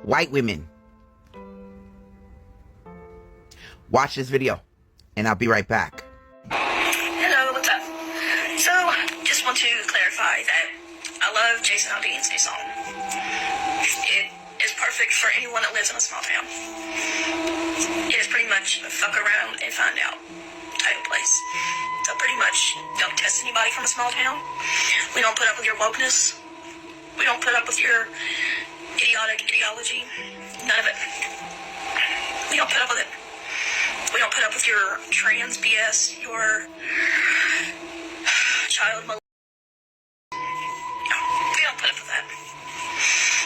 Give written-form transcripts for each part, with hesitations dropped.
white women. Watch this video, and I'll be right back. Hello, what's up? So, just want to clarify that I love Jason Aldean'S new song. It is perfect for anyone that lives in a small town. It is pretty much a fuck around and find out type of place. So pretty much don't test anybody from a small town. We don't put up with your wokeness. We don't put up with your idiotic ideology. None of it. We don't put up with it. We don't put up with your trans BS, your child molestation. No, we don't put up with that.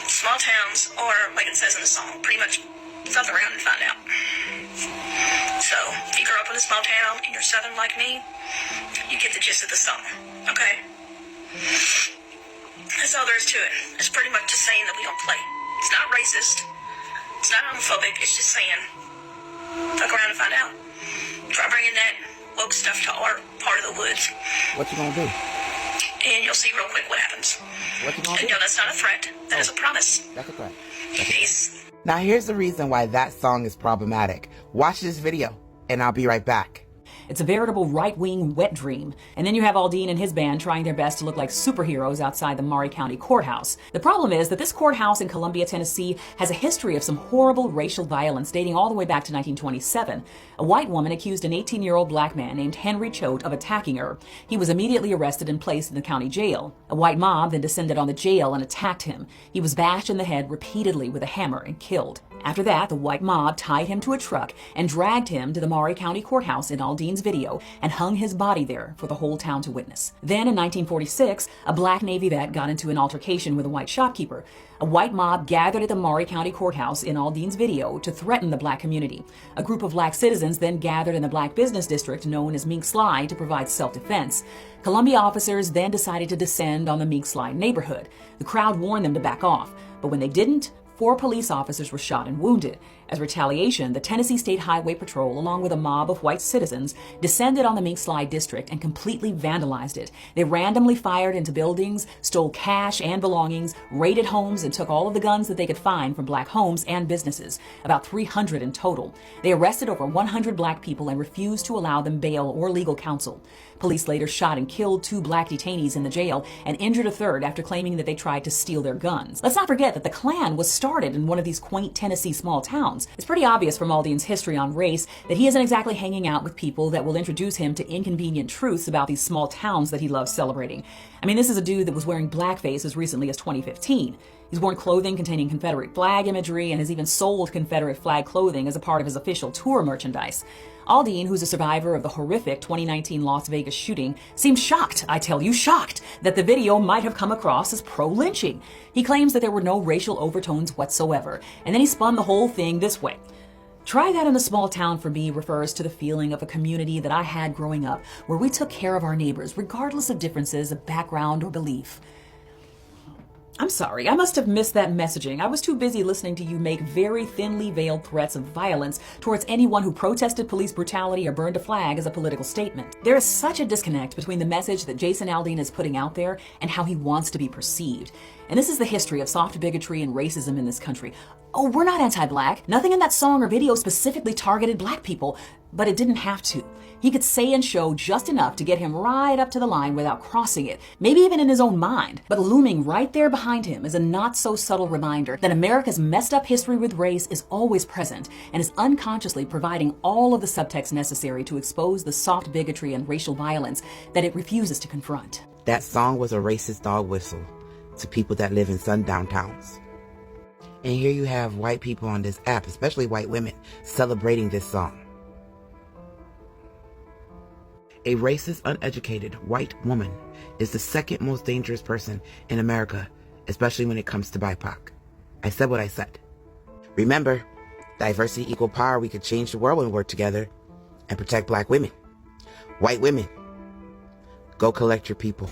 Small towns, or like it says in the song, pretty much fuck around and find out. So, if you grew up in a small town and you're Southern like me, you get the gist of the song, okay? That's all there is to it. It's pretty much just saying that we don't play. It's not racist. It's not homophobic. It's just saying, fuck around and find out. Try bringing that woke stuff to our part of the woods. What you gonna do? And you'll see real quick what happens. What you gonna do? No, that's not a threat. That is a promise. That's a threat. Peace. Now here's the reason why that song is problematic. Watch this video, and I'll be right back. It's a veritable right-wing wet dream. And then you have Aldean and his band trying their best to look like superheroes outside the Maury County Courthouse. The problem is that this courthouse in Columbia, Tennessee has a history of some horrible racial violence dating all the way back to 1927. A white woman accused an 18-year-old black man named Henry Choate of attacking her. He was immediately arrested and placed in the county jail. A white mob then descended on the jail and attacked him. He was bashed in the head repeatedly with a hammer and killed. After that, the white mob tied him to a truck and dragged him to the Maury County Courthouse in Aldean's video and hung his body there for the whole town to witness. Then in 1946, a black Navy vet got into an altercation with a white shopkeeper. A white mob gathered at the Maury County Courthouse in Aldean's video to threaten the black community. A group of black citizens then gathered in the black business district known as Mink Slide to provide self-defense. Columbia officers then decided to descend on the Mink Slide neighborhood. The crowd warned them to back off, but when they didn't, 4 police officers were shot and wounded. As retaliation, the Tennessee State Highway Patrol, along with a mob of white citizens, descended on the Mink Slide district and completely vandalized it. They randomly fired into buildings, stole cash and belongings, raided homes, and took all of the guns that they could find from black homes and businesses, about 300 in total. They arrested over 100 black people and refused to allow them bail or legal counsel. Police later shot and killed 2 black detainees in the jail and injured a third after claiming that they tried to steal their guns. Let's not forget that the Klan was started in one of these quaint Tennessee small towns. It's pretty obvious from Aldean's history on race that he isn't exactly hanging out with people that will introduce him to inconvenient truths about these small towns that he loves celebrating. I mean, this is a dude that was wearing blackface as recently as 2015. He's worn clothing containing Confederate flag imagery and has even sold Confederate flag clothing as a part of his official tour merchandise. Aldean, who's a survivor of the horrific 2019 Las Vegas shooting, seemed shocked, I tell you, shocked, that the video might have come across as pro-lynching. He claims that there were no racial overtones whatsoever, and then he spun the whole thing this way. Try that in a small town for me refers to the feeling of a community that I had growing up, where we took care of our neighbors, regardless of differences of background or belief. I'm sorry, I must have missed that messaging. I was too busy listening to you make very thinly veiled threats of violence towards anyone who protested police brutality or burned a flag as a political statement. There is such a disconnect between the message that Jason Aldean is putting out there and how he wants to be perceived. And this is the history of soft bigotry and racism in this country. Oh, we're not anti-black. Nothing in that song or video specifically targeted black people, but it didn't have to. He could say and show just enough to get him right up to the line without crossing it, maybe even in his own mind. But looming right there behind him is a not-so-subtle reminder that America's messed up history with race is always present and is unconsciously providing all of the subtext necessary to expose the soft bigotry and racial violence that it refuses to confront. That song was a racist dog whistle to people that live in sundown towns. And here you have white people on this app, especially white women, celebrating this song. A racist, uneducated white woman is the second most dangerous person in America, especially when it comes to BIPOC. I said what I said. Remember, diversity, equal power, we could change the world when we work together and protect black women. White women, go collect your people.